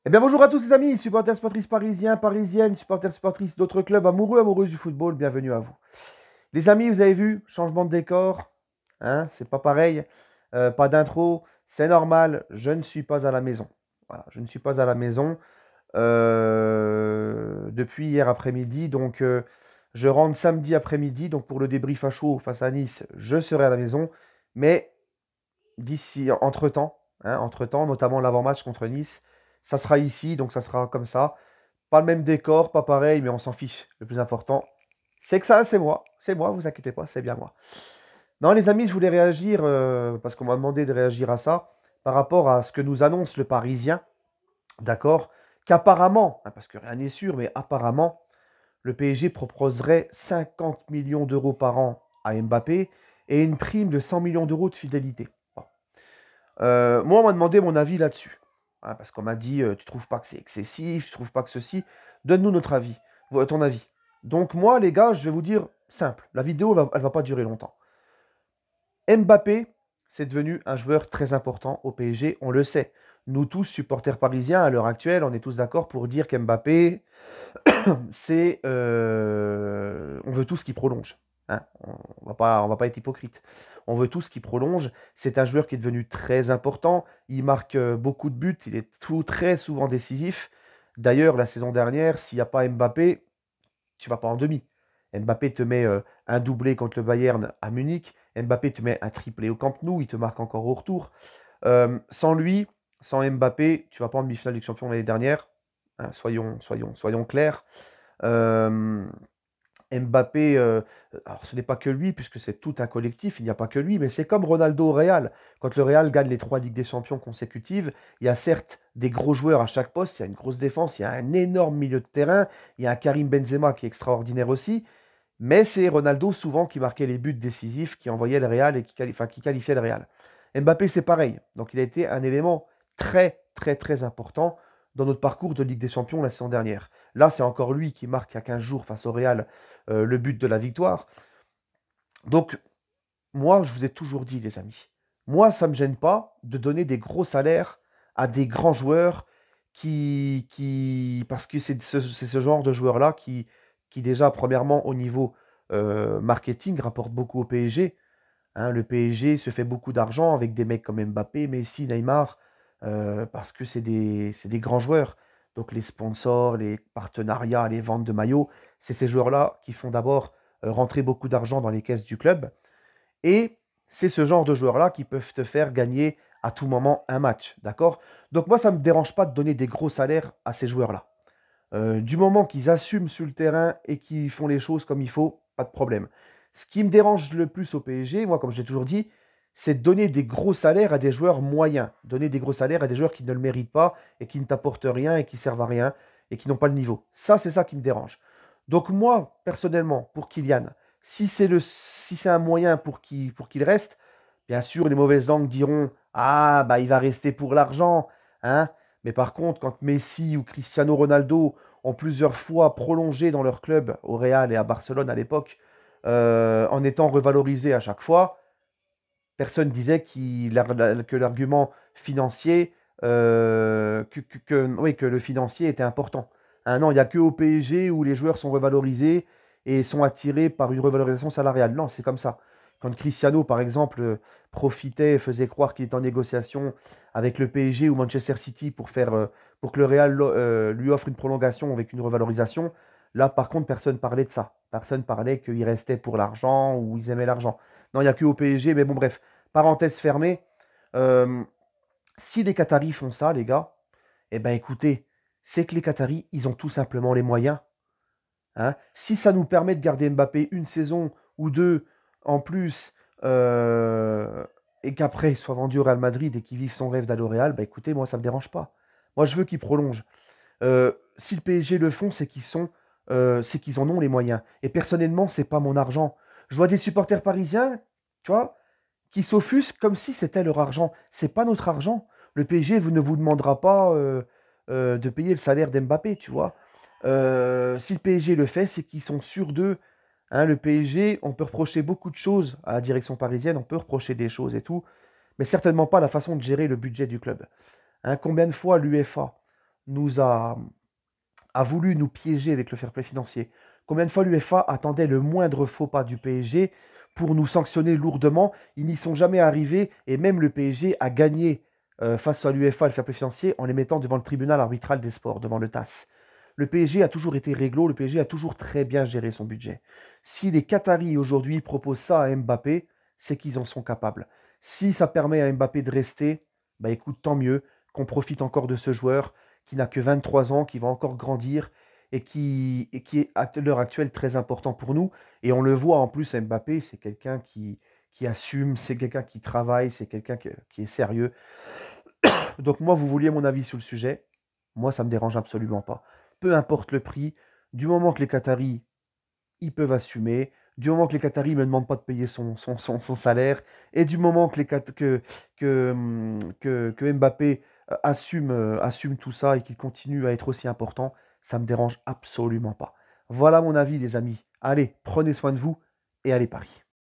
Eh bien bonjour à tous les amis, supporters sportifs parisiens, parisiennes, supporters sportifs d'autres clubs, amoureux, amoureuses du football, bienvenue à vous. Les amis, vous avez vu, changement de décor, hein, c'est pas pareil, pas d'intro, c'est normal, je ne suis pas à la maison. Voilà, je ne suis pas à la maison depuis hier après-midi, donc je rentre samedi après-midi, donc pour le débrief à chaud face à Nice, je serai à la maison, mais d'ici, entre-temps, hein, entre-temps, notamment l'avant-match contre Nice, ça sera ici, donc ça sera comme ça. Pas le même décor, pas pareil, mais on s'en fiche. Le plus important, c'est que ça, c'est moi, vous inquiétez pas, c'est bien moi. Non, les amis, je voulais réagir, parce qu'on m'a demandé de réagir à ça, par rapport à ce que nous annonce le Parisien, d'accord? Qu'apparemment, hein, parce que rien n'est sûr, mais apparemment, le PSG proposerait 50 millions d'euros par an à Mbappé et une prime de 100 millions d'euros de fidélité. Bon. Moi, on m'a demandé mon avis là-dessus. Hein, parce qu'on m'a dit, tu trouves pas que c'est excessif, tu trouves pas que ceci. Donne-nous notre avis, ton avis. Donc moi, les gars, je vais vous dire simple. La vidéo, elle va pas durer longtemps. Mbappé, c'est devenu un joueur très important au PSG, on le sait. Nous tous, supporters parisiens, à l'heure actuelle, on est tous d'accord pour dire qu'Mbappé, c'est... on veut tous qu'il prolonge. Hein, on va pas être hypocrite. On veut tous qu'il prolonge. C'est un joueur qui est devenu très important. Il marque beaucoup de buts. Il est très souvent décisif. D'ailleurs, la saison dernière, s'il n'y a pas Mbappé, tu vas pas en demi. Mbappé te met un doublé contre le Bayern à Munich. Mbappé te met un triplé au Camp Nou. Il te marque encore au retour. Sans lui, sans Mbappé, tu vas pas en demi-finale du champion l'année dernière. Hein, soyons clairs. Euh, Mbappé, alors ce n'est pas que lui, puisque c'est tout un collectif, il n'y a pas que lui, mais c'est comme Ronaldo au Real. Quand le Real gagne les 3 Ligues des Champions consécutives, il y a certes des gros joueurs à chaque poste, il y a une grosse défense, il y a un énorme milieu de terrain, il y a un Karim Benzema qui est extraordinaire aussi, mais c'est Ronaldo souvent qui marquait les buts décisifs, qui envoyait le Real et qui qualifiait le Real. Mbappé, c'est pareil. Donc il a été un élément très, très, très important dans notre parcours de Ligue des Champions la saison dernière. Là, c'est encore lui qui marque il y a 15 jours face au Real le but de la victoire. Donc, moi, je vous ai toujours dit, les amis, moi, ça ne me gêne pas de donner des gros salaires à des grands joueurs parce que c'est ce genre de joueurs-là qui, déjà, premièrement, au niveau marketing, rapporte beaucoup au PSG. Hein, le PSG se fait beaucoup d'argent avec des mecs comme Mbappé, Messi, Neymar, parce que c'est des grands joueurs. Donc les sponsors, les partenariats, les ventes de maillots, c'est ces joueurs-là qui font d'abord rentrer beaucoup d'argent dans les caisses du club. Et c'est ce genre de joueurs-là qui peuvent te faire gagner à tout moment un match. D'accord? Donc moi, ça ne me dérange pas de donner des gros salaires à ces joueurs-là. Du moment qu'ils assument sur le terrain et qu'ils font les choses comme il faut, pas de problème. Ce qui me dérange le plus au PSG, moi, comme je l'ai toujours dit, c'est de donner des gros salaires à des joueurs moyens. Donner des gros salaires à des joueurs qui ne le méritent pas et qui ne t'apportent rien et qui servent à rien et qui n'ont pas le niveau. Ça, c'est ça qui me dérange. Donc moi, personnellement, pour Kylian, si c'est un moyen pour qu'il reste, bien sûr, les mauvaises langues diront, ah, bah il va rester pour l'argent, hein. Mais par contre, quand Messi ou Cristiano Ronaldo ont plusieurs fois prolongé dans leur club, au Real et à Barcelone à l'époque, en étant revalorisés à chaque fois, personne disait que l'argument financier, oui, que le financier était important. Hein, non, il n'y a que au PSG où les joueurs sont revalorisés et sont attirés par une revalorisation salariale. Non, c'est comme ça. Quand Cristiano, par exemple, profitait, faisait croire qu'il était en négociation avec le PSG ou Manchester City pour que le Real lui offre une prolongation avec une revalorisation, là, par contre, personne parlait de ça. Personne parlait qu'ils restaient pour l'argent ou ils aimaient l'argent. Non, il n'y a que au PSG, mais bon, bref. Parenthèse fermée. Euh, Si les Qataris font ça, les gars, eh ben écoutez, c'est que les Qataris, ils ont tout simplement les moyens. Hein. Si ça nous permet de garder Mbappé une saison ou deux en plus, et qu'après il soit vendu au Real Madrid et qu'il vive son rêve d'aller au Real, bah écoutez, moi ça me dérange pas. Moi je veux qu'il prolonge. Si le PSG le font, c'est qu'ils en ont les moyens. Et personnellement, c'est pas mon argent. Je vois des supporters parisiens, tu vois, qui s'offusquent comme si c'était leur argent. C'est pas notre argent. Le PSG ne vous demandera pas de payer le salaire d'Mbappé, tu vois. Si le PSG le fait, c'est qu'ils sont sûrs d'eux. Hein, le PSG, on peut reprocher beaucoup de choses à la direction parisienne, on peut reprocher des choses et tout, mais certainement pas la façon de gérer le budget du club. Hein, combien de fois l'UEFA, nous a voulu nous piéger avec le fair play financier? Combien de fois l'UEFA attendait le moindre faux pas du PSG pour nous sanctionner lourdement? Ils n'y sont jamais arrivés et même le PSG a gagné face à l'UEFA le fair play financier en les mettant devant le tribunal arbitral des sports, devant le TAS. Le PSG a toujours été réglo, le PSG a toujours très bien géré son budget. Si les Qataris aujourd'hui proposent ça à Mbappé, c'est qu'ils en sont capables. Si ça permet à Mbappé de rester, bah écoute, tant mieux, qu'on profite encore de ce joueur qui n'a que 23 ans, qui va encore grandir et qui est à l'heure actuelle très important pour nous. Et on le voit en plus, Mbappé, c'est quelqu'un qui assume, c'est quelqu'un qui travaille, c'est quelqu'un qui est sérieux. Donc moi, vous vouliez mon avis sur le sujet. Moi, ça me dérange absolument pas. Peu importe le prix, du moment que les Qataris, ils peuvent assumer, du moment que les Qataris ne me demandent pas de payer son salaire, et du moment que, que Mbappé assume tout ça et qu'il continue à être aussi important, ça me dérange absolument pas. Voilà mon avis, les amis. Allez, prenez soin de vous et allez Paris.